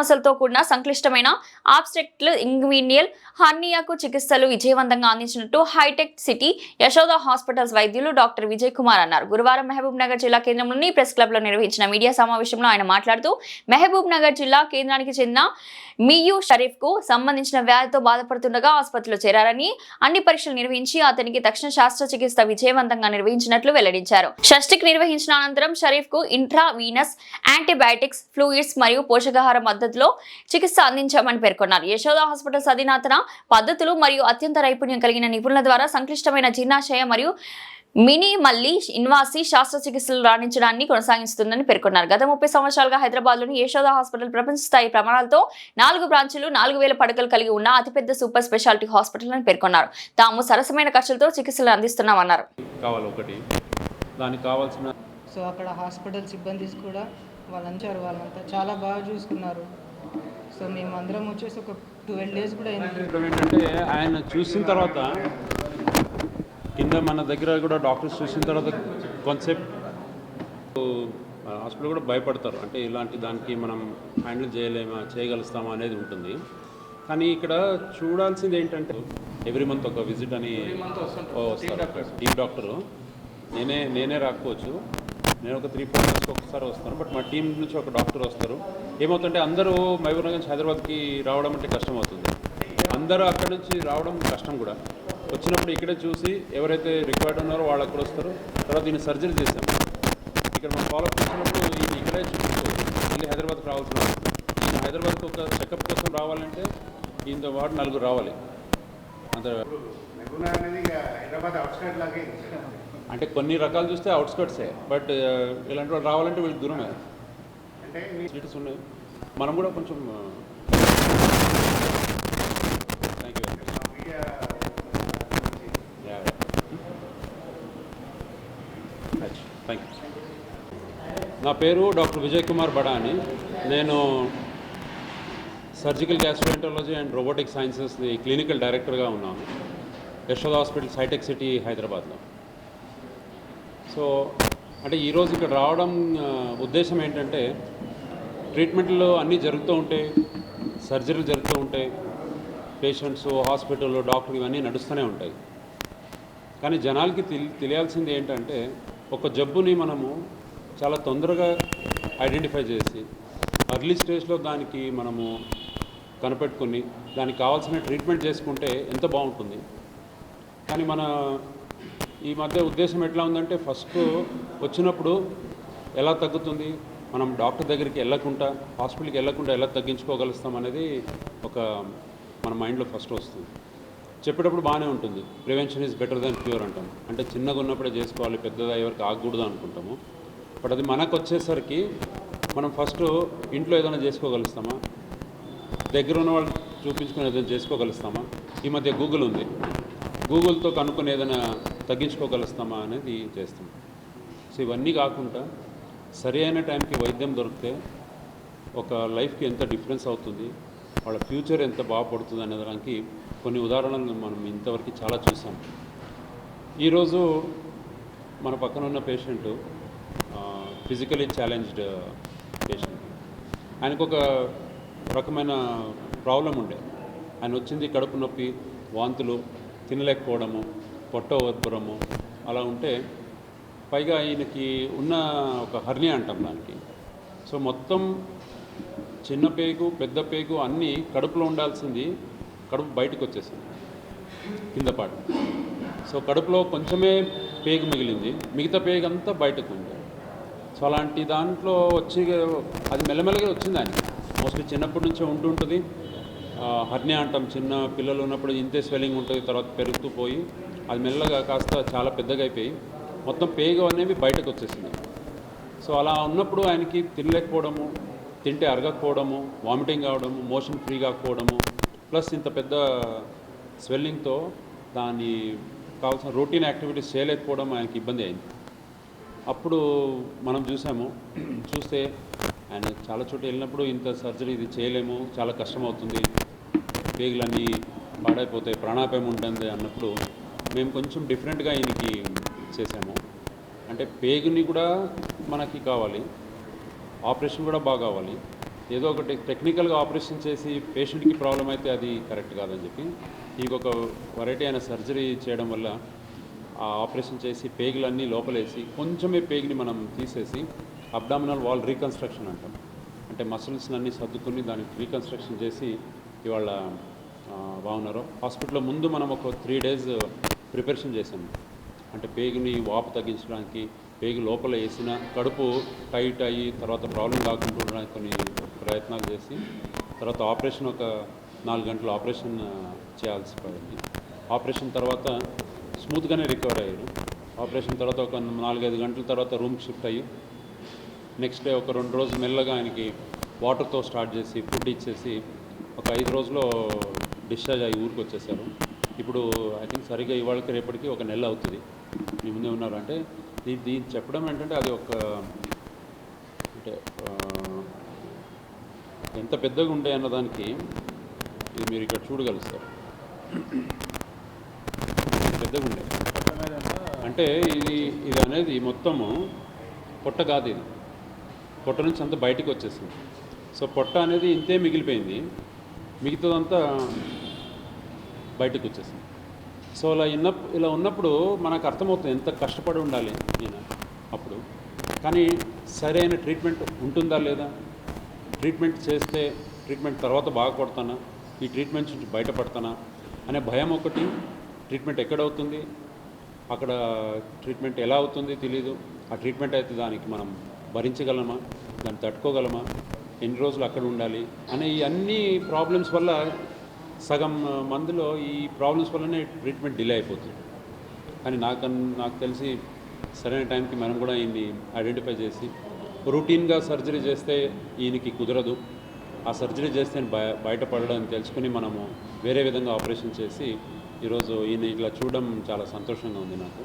సమస్యలతో కూడిన సంక్లిష్టమైన ఆబ్స్ట్రక్ట్ ఇంగ్వీనియల్ హర్నియాకు చికిత్సలు విజయవంతంగా అందించినట్టు హైటెక్ సిటీ యశోద హాస్పిటల్స్ వైద్యులు డాక్టర్ విజయ్ కుమార్ అన్నారు. గురువారం మహబూబ్ నగర్ జిల్లా కేంద్రంలోని ప్రెస్ క్లబ్ లో నిర్వహించిన మీడియా సమావేశంలో ఆయన మాట్లాడుతూ మహబూబ్ నగర్ జిల్లా కేంద్రానికి చెందిన మియూ షరీఫ్ కు సంబంధించిన వ్యాధితో బాధపడుతుండగా ఆసుపత్రిలో చేరారని, అన్ని పరీక్షలు నిర్వహించి అతనికి తక్షణ శస్త్రచికిత్స విజయవంతంగా నిర్వహించినట్లు వెల్లడించారు. షష్టికి నిర్వహించిన అనంతరం షరీఫ్ కు ఇంట్రావీనస్ యాంటీబయాటిక్స్, ఫ్లూయిడ్స్ మరియు పోషకాహార మద్దతులో చికిత్స అందించామని పేర్కొన్నారు. యశోద హాస్పిటల్స్ అధునాతన పద్ధతులు మరియు అత్యంత నైపుణ్యం కలిగిన నిపుణుల ద్వారా సంక్లిష్టమైన జీర్ణాశయ మరియు మినిమల్లీ ఇన్వాసీ శస్త్రచికిత్సలు రాణించడాన్ని కొనసాగిస్తుందని పేర్కొన్నారు. గత 30 సంవత్సరాలుగా హైదరాబాద్లోని యశోద హాస్పిటల్ ప్రపంచ స్థాయి ప్రమాణాలతో 4 బ్రాంచులు, 4000 పడకలు కలిగి ఉన్న అతిపెద్ద సూపర్ స్పెషాలిటీ హాస్పిటల్ అని పేర్కొన్నారు. తాము సరసమైన ఖర్చులతో చికిత్సలు అందిస్తున్నామన్నారు. సో అక్కడ హాస్పిటల్ సిబ్బంది కూడా వాళ్ళంతా చాలా బాగా చూసుకున్నారు. సో మేము అందరం వచ్చేసి ఒక 12 days కూడా ఏంటంటే ఆయన చూసిన తర్వాత కింద మన దగ్గర కూడా డాక్టర్స్ చూసిన తర్వాత కొంతసేపు హాస్పిటల్ కూడా భయపడతారు. అంటే ఇలాంటి దానికి మనం హ్యాండిల్ చేయగలుస్తామా అనేది ఉంటుంది. కానీ ఇక్కడ చూడాల్సింది ఏంటంటే ఎవ్రీ మంత్ ఒక విజిట్ అని వస్తారు టీమ్ డాక్టరు. నేనే రాకపోవచ్చు, నేను ఒక 3-4 months ఒకసారి వస్తాను. బట్ మా టీం నుంచి ఒక డాక్టర్ వస్తారు. ఏమవుతుంటే అందరూ మహబూబ్ నగర్ నుంచి హైదరాబాద్కి రావడం అంటే కష్టం అవుతుంది. అందరూ అక్కడి నుంచి రావడం కష్టం కూడా. వచ్చినప్పుడు ఇక్కడే చూసి ఎవరైతే రిక్వైర్డ్ ఉన్నారో వాళ్ళు అక్కడ వస్తారు. తర్వాత దీన్ని సర్జరీ చేసాం. ఇక్కడ మనం ఫాలోఅప్ చేసినప్పుడు ఇక్కడే చూపించుకోవచ్చు. మళ్ళీ హైదరాబాద్కి రావాల్సిన హైదరాబాద్కి ఒక చెకప్ కోసం రావాలంటే దీంతో పాటు 4 రావాలి. అంత అంటే కొన్ని రకాలు చూస్తే అవుట్స్కట్సే, బట్ ఇలాంటి వాళ్ళు రావాలంటే వీళ్ళకి దూరమే సీట్స్ ఉన్నాయి. మనం కూడా కొంచెం థ్యాంక్ యూ. నా పేరు డాక్టర్ విజయ్ కుమార్ బడాని. నేను surgical gastroenterology and robotic sciences clinical డైరెక్టర్గా ఉన్నాను యశోద హాస్పిటల్స్ హైటెక్ సిటీ హైదరాబాద్లో. సో అంటే ఈరోజు ఇక్కడ రావడం ఉద్దేశం ఏంటంటే ట్రీట్మెంట్లు అన్నీ జరుగుతూ ఉంటాయి, సర్జరీలు జరుగుతూ ఉంటాయి, పేషెంట్స్, హాస్పిటల్, డాక్టర్ ఇవన్నీ నడుస్తూనే ఉంటాయి. కానీ జనాలకి తెలియాల్సింది ఏంటంటే ఒక జబ్బుని మనము చాలా తొందరగా ఐడెంటిఫై చేసి అర్లీ స్టేజ్లో దానికి మనము కనిపెట్టుకుని దానికి కావాల్సిన ట్రీట్మెంట్ చేసుకుంటే ఎంత బాగుంటుంది. కానీ మన ఈ మధ్య ఉద్దేశం ఎట్లా ఉందంటే ఫస్ట్ వచ్చినప్పుడు ఎలా తగ్గుతుంది, మనం డాక్టర్ దగ్గరికి వెళ్ళకుండా, హాస్పిటల్కి వెళ్ళకుండా ఎలా తగ్గించుకోగలుస్తాం అనేది ఒక మన మైండ్లో ఫస్ట్ వస్తుంది. చెప్పేటప్పుడు బాగానే ఉంటుంది, prevention is better than cure అంటాం. అంటే చిన్నగా ఉన్నప్పుడే చేసుకోవాలి, పెద్దగా ఎవరికి ఆగకూడదు అనుకుంటాము. బట్ అది మనకు వచ్చేసరికి మనం ఫస్ట్ ఇంట్లో ఏదైనా చేసుకోగలుస్తామా, దగ్గర ఉన్న వాళ్ళు చూపించుకుని ఏదైనా చేసుకోగలుస్తామా. ఈ మధ్య గూగుల్ ఉంది, గూగుల్తో కనుక్కొని ఏదైనా తగ్గించుకోగలుస్తామా అనేది చేస్తాం. సో ఇవన్నీ కాకుండా సరి అయిన టైంకి వైద్యం దొరికితే ఒక లైఫ్కి ఎంత డిఫరెన్స్ అవుతుంది, వాళ్ళ ఫ్యూచర్ ఎంత బాగుపడుతుంది అనే దానికి కొన్ని ఉదాహరణలు మనం ఇంతవరకు చాలా చూసాం. ఈరోజు మన పక్కన ఉన్న పేషెంటు ఫిజికలీ ఛాలెంజ్డ్ పేషెంట్. ఆయనకు ఒక రకమైన ప్రాబ్లం ఉండే. ఆయన వచ్చింది కడుపు నొప్పి, వాంతులు, తినలేకపోవడము, పొట్ట ఉబ్బరము అలా ఉంటే, పైగా ఈయనకి ఉన్న ఒక హర్నియా అంటాం దానికి. సో మొత్తం చిన్న పేగు, పెద్ద పేగు అన్నీ కడుపులో ఉండాల్సింది కడుపు బయటకు వచ్చేసింది కింద పాటు. సో కడుపులో కొంచెమే పేగు మిగిలింది, మిగతా పేగు అంతా బయటకు ఉంది. సో అలాంటి దాంట్లో వచ్చి అది మెల్లమెల్లగా వచ్చింది ఆయనకి. మోస్ట్లీ చిన్నప్పటి నుంచే ఉంటుంటుంది. హర్నియా అంటాం, చిన్న పిల్లలు ఉన్నప్పుడు ఇంతే స్వెల్లింగ్ ఉంటుంది, తర్వాత పెరుగుతూ పోయి అది మెల్లగా కాస్త చాలా పెద్దగా అయిపోయి మొత్తం పేగు అనేవి బయటకు వచ్చేసింది. సో అలా ఉన్నప్పుడు ఆయనకి తినలేకపోవడము, తింటే అరగకపోవడము, వామిటింగ్ కావడము, మోషన్ ఫ్రీ కాకపోవడము, ప్లస్ ఇంత పెద్ద స్వెల్లింగ్తో దాన్ని కావాల్సిన రొటీన్ యాక్టివిటీస్ చేయలేకపోవడం ఆయనకి ఇబ్బంది అయింది. అప్పుడు మనం చూస్తే ఆయన చాలా చోట్ల వెళ్ళినప్పుడు ఇంత సర్జరీ ఇది చేయలేము, చాలా కష్టం అవుతుంది, పేగులన్నీ పాడైపోతాయి, ప్రాణాపాయం ఉంటుంది అన్నప్పుడు మేము కొంచెం డిఫరెంట్గా ఈయనకి చేసాము. అంటే పేగుని కూడా మనకి కావాలి, ఆపరేషన్ కూడా బాగా కావాలి, ఏదో ఒకటి టెక్నికల్గా ఆపరేషన్ చేసి పేషెంట్కి ప్రాబ్లం అయితే అది కరెక్ట్ కాదని చెప్పి ఇంకొక వెరైటీ అయిన సర్జరీ చేయడం వల్ల ఆ ఆపరేషన్ చేసి పేగులన్నీ లోపలేసి కొంచెమే పేగుని మనం తీసేసి అబ్డామినల్ వాల్ రీకన్స్ట్రక్షన్ అంటాం. అంటే మసిల్స్ అన్నీ సర్దుకుని దానికి రీకన్స్ట్రక్షన్ చేసి ఇవాళ బాగున్నారు. హాస్పిటల్లో ముందు మనం ఒక 3 days ప్రిపరేషన్ చేసాము. అంటే పేగుని వాపు తగ్గించడానికి, పేగు లోపల వేసిన కడుపు టైట్ అయ్యి తర్వాత ప్రాబ్లం కాకుండా ఉండడానికి కొన్ని ప్రయత్నాలు చేసి తర్వాత ఆపరేషన్ ఒక 4 గంటలు ఆపరేషన్ చేయాల్సి పడింది. ఆపరేషన్ తర్వాత స్మూత్గానే రికవర్ అయ్యారు. ఆపరేషన్ తర్వాత ఒక 4-5 గంటల తర్వాత రూమ్కి షిఫ్ట్ అయ్యి నెక్స్ట్ డే ఒక 2 రోజులు మెల్లగా ఆయనకి వాటర్తో స్టార్ట్ చేసి ఫుడ్ ఇచ్చేసి ఒక 5 రోజుల్లో డిశ్చార్జ్ అయ్యి ఊరికి వచ్చేసారు. ఇప్పుడు ఐ థింక్ సరిగ్గా ఇవాళకి రేపటికి ఒక నెల అవుతుంది. మీ ముందే ఉన్నారు. అంటే దీన్ని చెప్పడం ఏంటంటే అది ఒక అంటే ఎంత పెద్దగా ఉండే అన్నదానికి ఇది మీరు ఇక్కడ చూడగలుగుతారు. పెద్దగా ఉండే అంటే ఇది అనేది మొత్తము పొట్ట కాదు, ఇది పొట్ట నుంచి అంతా బయటికి వచ్చేసింది. సో పొట్ట అనేది ఇంతే మిగిలిపోయింది, మిగతాదంతా బయటకు వచ్చేసింది. సో ఇలా ఉన్నప్పుడు మనకు అర్థమవుతుంది ఎంత కష్టపడి ఉండాలి ఈయన అప్పుడు. కానీ సరైన ట్రీట్మెంట్ ఉంటుందా లేదా, ట్రీట్మెంట్ చేస్తే ట్రీట్మెంట్ తర్వాత బాగుపడతానా, ఈ ట్రీట్మెంట్ నుంచి బయటపడతానా అనే భయం ఒకటి. ట్రీట్మెంట్ ఎక్కడవుతుంది, అక్కడ ట్రీట్మెంట్ ఎలా అవుతుంది తెలీదు. ఆ ట్రీట్మెంట్ అయితే దానికి మనం భరించగలమా, దాన్ని తట్టుకోగలమా, ఎన్ని రోజులు అక్కడ ఉండాలి అనే ఈ అన్ని ప్రాబ్లమ్స్ వల్ల సగం మందిలో ఈ ప్రాబ్లమ్స్ వల్లనే ట్రీట్మెంట్ డిలే అయిపోతుంది. కానీ నాకు తెలిసి సరైన టైంకి మనం కూడా ఈయన్ని ఐడెంటిఫై చేసి రొటీన్గా సర్జరీ చేస్తే ఈయనకి కుదరదు, ఆ సర్జరీ చేస్తే బయటపడడం తెలుసుకుని మనము వేరే విధంగా ఆపరేషన్ చేసి ఈరోజు ఈయన ఇట్లా చూడడం చాలా సంతోషంగా ఉంది నాకు.